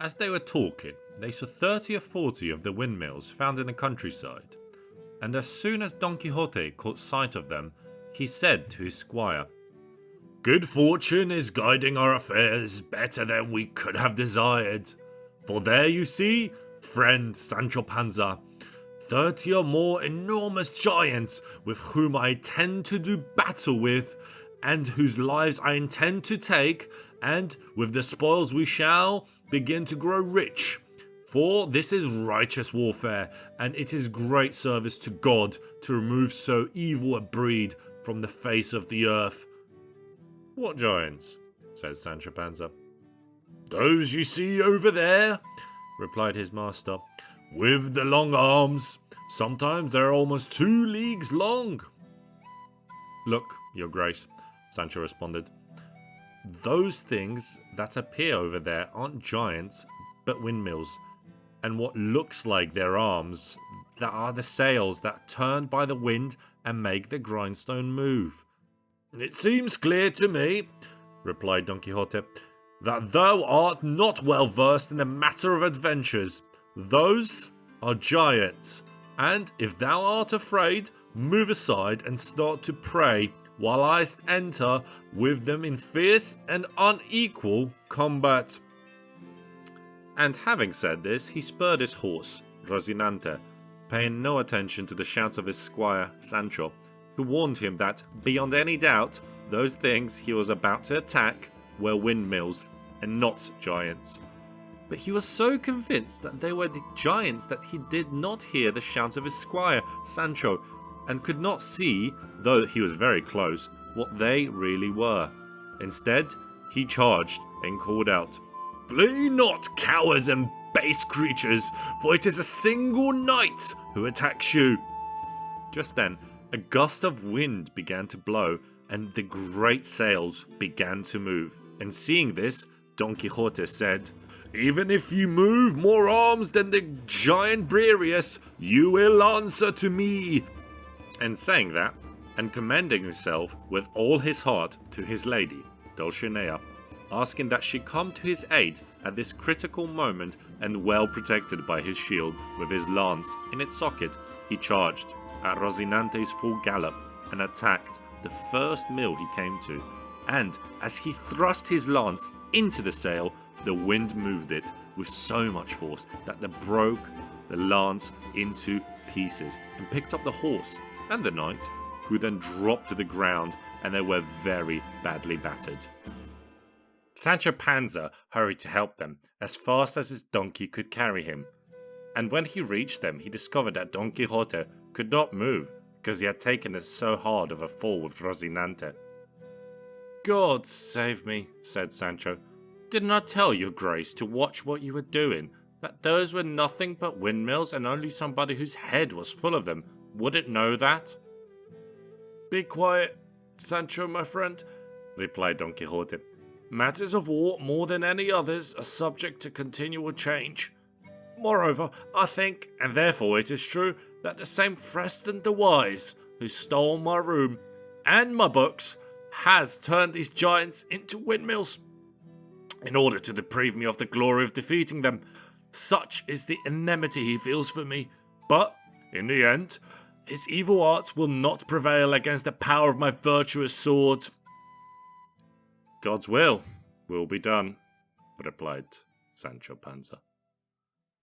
As they were talking, they saw 30 or 40 of the windmills found in the countryside, and as soon as Don Quixote caught sight of them, he said to his squire, "Good fortune is guiding our affairs better than we could have desired. For there you see, friend Sancho Panza, 30 or more enormous giants with whom I intend to do battle with, and whose lives I intend to take, and with the spoils we shall begin to grow rich. For this is righteous warfare, and it is great service to God to remove so evil a breed from the face of the earth." "What giants?" said Sancho Panza. "Those you see over there," replied his master, "with the long arms. Sometimes they're almost 2 leagues long." "Look, your grace," Sancho responded. "Those things that appear over there aren't giants, but windmills. And what looks like their arms, that are the sails that turn by the wind and make the grindstone move." "It seems clear to me," replied Don Quixote, "that thou art not well versed in the matter of adventures. Those are giants, and if thou art afraid, move aside and start to pray, while I enter with them in fierce and unequal combat." And having said this, he spurred his horse, Rocinante, paying no attention to the shouts of his squire, Sancho, who warned him that, beyond any doubt, those things he was about to attack were windmills and not giants. But he was so convinced that they were the giants that he did not hear the shouts of his squire, Sancho, and could not see, though he was very close, what they really were. Instead, he charged and called out, "Flee not, cowards and base creatures, for it is a single knight who attacks you." Just then, a gust of wind began to blow, and the great sails began to move. And seeing this, Don Quixote said, "Even if you move more arms than the giant Briareus, you will answer to me." And saying that, and commending himself with all his heart to his lady, Dulcinea, asking that she come to his aid at this critical moment, and well protected by his shield with his lance in its socket, he charged at Rocinante's full gallop and attacked the first mill he came to. And as he thrust his lance into the sail, the wind moved it with so much force that it broke the lance into pieces and picked up the horse and the knight, who then dropped to the ground, and they were very badly battered. Sancho Panza hurried to help them as fast as his donkey could carry him, and when he reached them he discovered that Don Quixote could not move because he had taken it so hard of a fall with Rocinante. "God save me," said Sancho. "Didn't I tell your grace to watch what you were doing, that those were nothing but windmills, and only somebody whose head was full of them wouldn't know that?" "Be quiet, Sancho, my friend," replied Don Quixote. "Matters of war, more than any others, are subject to continual change. Moreover, I think, and therefore it is true, that the same Freston the Wise, who stole my room and my books, has turned these giants into windmills, in order to deprive me of the glory of defeating them. Such is the enmity he feels for me, but, in the end, his evil arts will not prevail against the power of my virtuous sword." "God's will be done," replied Sancho Panza.